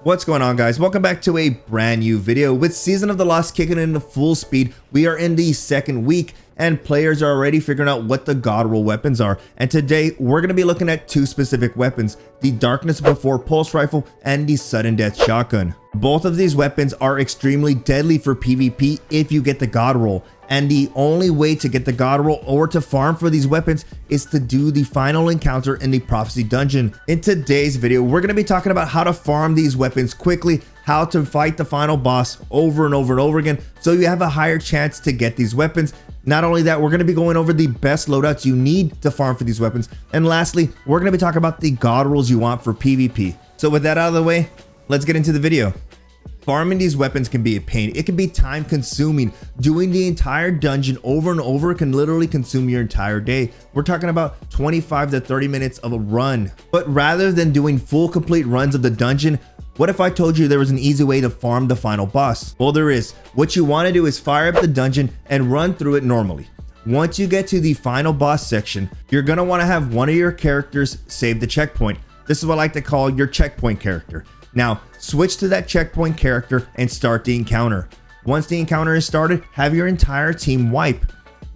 What's going on, guys? Welcome back to a brand new video. With Season of the Lost kicking into full speed, we are in the second week and players are already figuring out what the god roll weapons are. And today we're going to be looking at two specific weapons, the Darkness Before Pulse Rifle and the Sudden Death Shotgun. Both of these weapons are extremely deadly for PvP if you get the god roll. And the only way to get the god roll or to farm for these weapons is to do the final encounter in the Prophecy Dungeon. In today's video, we're going to be talking about how to farm these weapons quickly, how to fight the final boss over and over and over again so you have a higher chance to get these weapons. Not only that, we're going to be going over the best loadouts you need to farm for these weapons. And lastly, we're going to be talking about the god rolls you want for PvP. So with that out of the way, let's get into the video. Farming these weapons can be a pain. It can be time consuming. Doing the entire dungeon over and over can literally consume your entire day. We're talking about 25 to 30 minutes of a run. But rather than doing full complete runs of the dungeon, what if I told you there was an easy way to farm the final boss? Well, there is. What you want to do is fire up the dungeon and run through it normally. Once you get to the final boss section, you're going to want to have one of your characters save the checkpoint. This is what I like to call your checkpoint character. Now, switch to that checkpoint character and start the encounter. Once the encounter is started, have your entire team wipe.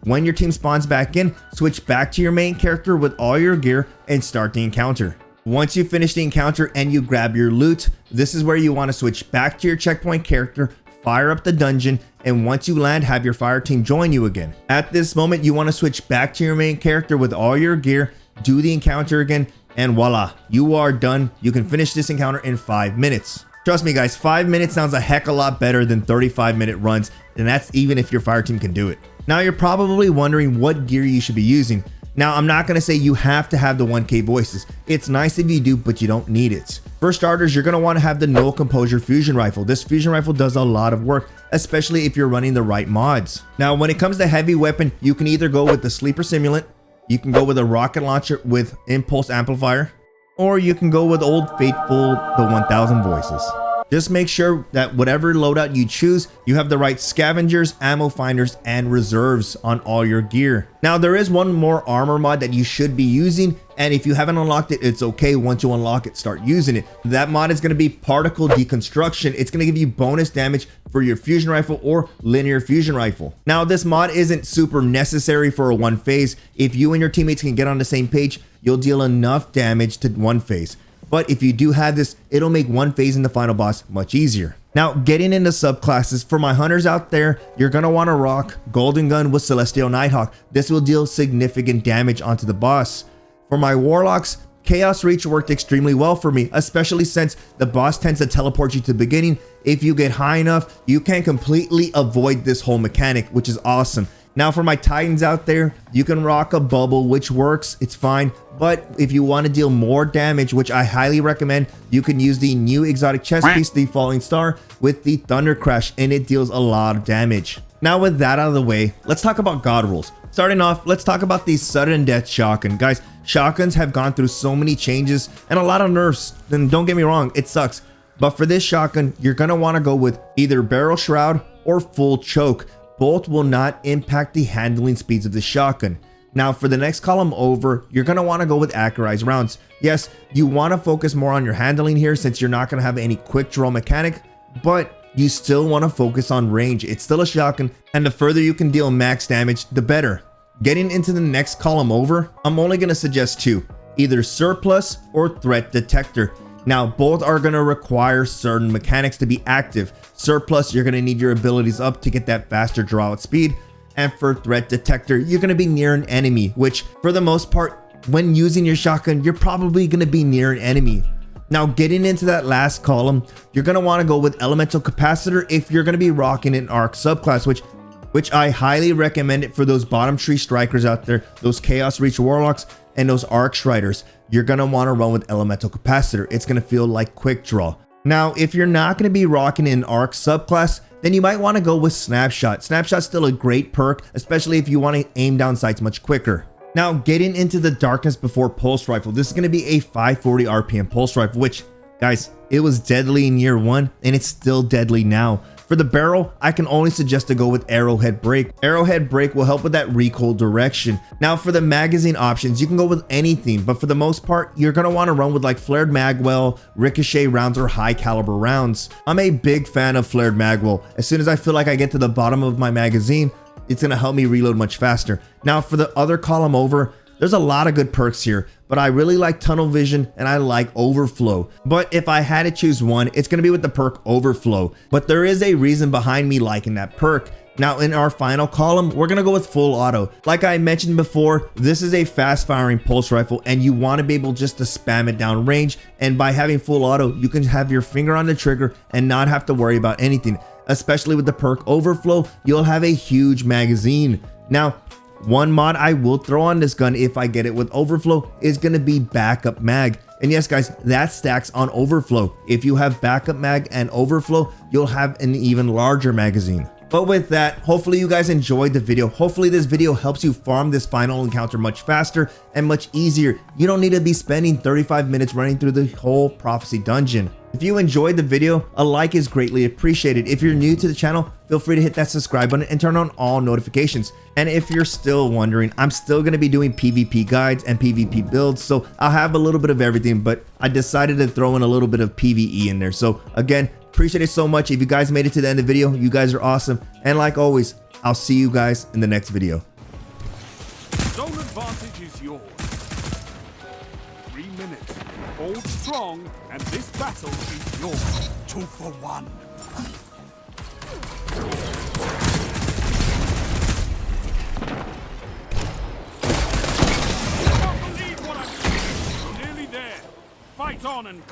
When your team spawns back in, switch back to your main character with all your gear and start the encounter. Once you finish the encounter and you grab your loot, this is where you want to switch back to your checkpoint character, fire up the dungeon, and once you land, have your fire team join you again. At this moment, you want to switch back to your main character with all your gear, do the encounter again, and voila, you are done. You can finish this encounter in 5 minutes. Trust me, guys, 5 minutes sounds a heck of a lot better than 35-minute runs, and that's even if your fire team can do it. Now, you're probably wondering what gear you should be using. Now, I'm not going to say you have to have the 1K voices. It's nice if you do, but you don't need it. For starters, you're going to want to have the No Composure Fusion Rifle. This fusion rifle does a lot of work, especially if you're running the right mods. Now, when it comes to heavy weapon, you can either go with the Sleeper Simulant, you can go with a rocket launcher with impulse amplifier, or you can go with Old Faithful, the 1000 voices. Just make sure that whatever loadout you choose, you have the right scavengers, ammo finders, and reserves on all your gear. Now, there is one more armor mod that you should be using, and if you haven't unlocked it, it's okay. Once you unlock it, start using it. That mod is going to be Particle Deconstruction. It's going to give you bonus damage for your fusion rifle or linear fusion rifle. Now, this mod isn't super necessary for a one phase. If you and your teammates can get on the same page, you'll deal enough damage to one phase. But if you do have this, it'll make one phase in the final boss much easier. Now, getting into subclasses, for my hunters out there, you're going to want to rock Golden Gun with Celestial Nighthawk. This will deal significant damage onto the boss. For my warlocks, Chaos Reach worked extremely well for me, especially since the boss tends to teleport you to the beginning. If you get high enough, you can completely avoid this whole mechanic, which is awesome. Now, for my Titans out there, you can rock a bubble, which works, it's fine. But if you want to deal more damage, which I highly recommend, you can use the new exotic chest piece, the Falling Star, with the Thunder Crash, and it deals a lot of damage. Now, with that out of the way, let's talk about god rolls. Starting off, let's talk about the Sudden Death Shotgun. Guys, shotguns have gone through so many changes and a lot of nerfs, and don't get me wrong, it sucks. But for this shotgun, you're going to want to go with either Barrel Shroud or Full Choke. Both will not impact the handling speeds of the shotgun. Now, for the next column over, you're going to want to go with accurized rounds. Yes, you want to focus more on your handling here since you're not going to have any quick draw mechanic, but you still want to focus on range. It's still a shotgun, and the further you can deal max damage, the better. Getting into the next column over, I'm only going to suggest two, either Surplus or Threat Detector. Now, both are going to require certain mechanics to be active. Surplus, you're going to need your abilities up to get that faster draw out speed. And for Threat Detector, you're going to be near an enemy, which for the most part, when using your shotgun, you're probably going to be near an enemy. Now, getting into that last column, you're going to want to go with Elemental Capacitor if you're going to be rocking an Arc subclass, which I highly recommend it for those bottom tree strikers out there, those Chaos Reach Warlocks, and those Arc Striders. You're going to want to run with Elemental Capacitor. It's going to feel like quick draw. Now, if you're not going to be rocking an Arc subclass, then you might want to go with Snapshot. Snapshot's still a great perk, especially if you want to aim down sights much quicker. Now, getting into the Darkness Before Pulse Rifle, this is going to be a 540 RPM pulse rifle, which, guys, it was deadly in year one, and it's still deadly now. For the barrel, I can only suggest to go with arrowhead brake. Arrowhead brake will help with that recoil direction. Now for the magazine options, you can go with anything, but for the most part, you're gonna wanna run with like flared magwell, ricochet rounds, or high caliber rounds. I'm a big fan of flared magwell. As soon as I feel like I get to the bottom of my magazine, it's gonna help me reload much faster. Now for the other column over, there's a lot of good perks here, but I really like tunnel vision and I like overflow. But if I had to choose one, it's gonna be with the perk overflow. But there is a reason behind me liking that perk. Now in our final column, we're gonna go with full auto. Like I mentioned before, this is a fast firing pulse rifle and you wanna be able just to spam it down range. And by having full auto, you can have your finger on the trigger and not have to worry about anything. Especially with the perk overflow, you'll have a huge magazine. Now, one mod I will throw on this gun if I get it with overflow is gonna be backup mag. And yes guys, that stacks on overflow. If you have backup mag and overflow, you'll have an even larger magazine. But with that, hopefully you guys enjoyed the video. Hopefully this video helps you farm this final encounter much faster and much easier. You don't need to be spending 35 minutes running through the whole prophecy dungeon. If you enjoyed the video, a like is greatly appreciated. If you're new to the channel, feel free to hit that subscribe button and turn on all notifications. And if you're still wondering, I'm still going to be doing PvP guides and PvP builds, so I'll have a little bit of everything, but I decided to throw in a little bit of PvE in there. So again, appreciate it so much. If you guys made it to the end of the video, you guys are awesome. And like always, I'll see you guys in the next video. Zone advantage is yours. 3 minutes. Hold strong, and this battle is yours. 2 for 1. I can't believe what I'm seeing. Nearly there. Fight on and